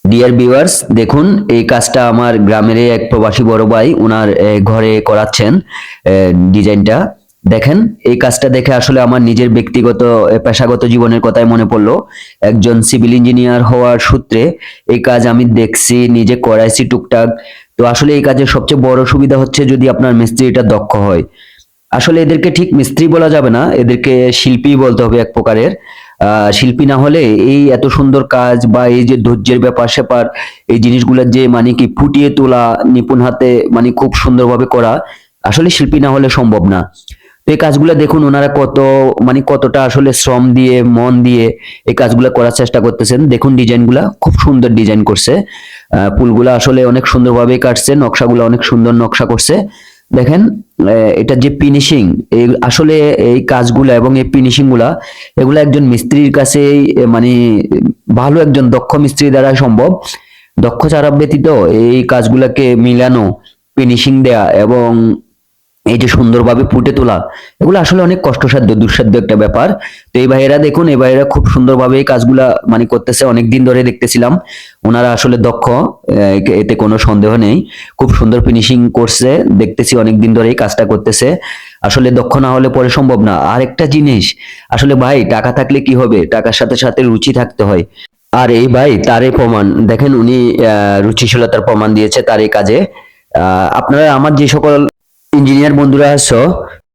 Dear viewers, দেখুন এই কাজটা আমার গ্রামের এক প্রবাসী বড় ভাই ওনার ঘরে করাচ্ছেন। ডিজাইনটা দেখেন। এই কাজটা দেখে আসলে আমার নিজের ব্যক্তিগত পেশাগত জীবনের কথাই মনে পড়লো। একজন সিভিল ইঞ্জিনিয়ার হওয়ার সূত্রে এই কাজ আমি দেখছি, নিজে করাইছি টুকটাক। তো আসলে এই কাজের সবচেয়ে বড় সুবিধা হচ্ছে যদি আপনার মিস্ত্রিটা দক্ষ হয়। আসলে এদেরকে ঠিক মিস্ত্রি বলা যাবে না, এদেরকে শিল্পী বলতে হবে এক প্রকারের। শিল্পী না হলে এই এত সুন্দর কাজ বা এই যে ধৈর্যের ব্যাপার স্যাপার, এই জিনিসগুলোর যে মানে কি ফুটিয়ে তোলা, নিপুণ হাতে মানে খুব সুন্দরভাবে করা, আসলে শিল্পী না হলে সম্ভব না। তো এই কাজগুলো দেখুন ওনারা কত মানে কতটা আসলে শ্রম দিয়ে মন দিয়ে এই কাজগুলো করার চেষ্টা করতেছেন। দেখুন ডিজাইনগুলা খুব সুন্দর ডিজাইন করছে। ফুলগুলা আসলে অনেক সুন্দরভাবে কাটছে, নকশাগুলো অনেক সুন্দর নকশা করছে। দেখেন এটা যে ফিনিশিং, এই আসলে এই কাজগুলা এবং এই ফিনিশিং গুলা এগুলা একজন মিস্ত্রির কাছেই মানে ভালো একজন দক্ষ মিস্ত্রি দ্বারা সম্ভব। দক্ষ ছাড়া ব্যতীত এই কাজগুলাকে মিলানো, ফিনিশিং দেয়া এবং এই যে সুন্দরভাবে ফুটে তোলা, এগুলো আসলে অনেক কষ্টসাধ্য দুঃসাধ্য একটা ব্যাপার। তো এই ভাইয়েরা দেখুন, এই ভাইয়েরা খুব সুন্দরভাবে এই কাজগুলা মানে করতেছে, অনেকদিন ধরে দেখতেছিলাম। ওনারা আসলে দক্ষ, এতে কোনো সন্দেহ নেই। খুব সুন্দর ফিনিশিং করছে, দেখতেছি অনেকদিন ধরে এই কাজটা করতেছে। আসলে দক্ষ না হলে পরে সম্ভব না। আর একটা জিনিস, আসলে ভাই টাকা থাকলে কি হবে, টাকার সাথে সাথে রুচি থাকতে হয়। আর এই ভাই তারই প্রমাণ দেখেন, উনি রুচিশীলতার প্রমাণ দিয়েছে তার এই কাজে। আপনারা আমার যে সকল ইঞ্জিনিয়ার বন্ধুরা আছো,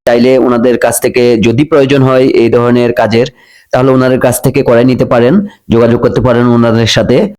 চাইলে ওনাদের কাছ থেকে যদি প্রয়োজন হয় এই ধরনের কাজের, তাহলে ওনাদের কাছ থেকে করাই নিতে পারেন, যোগাযোগ করতে পারেন ওনাদের সাথে।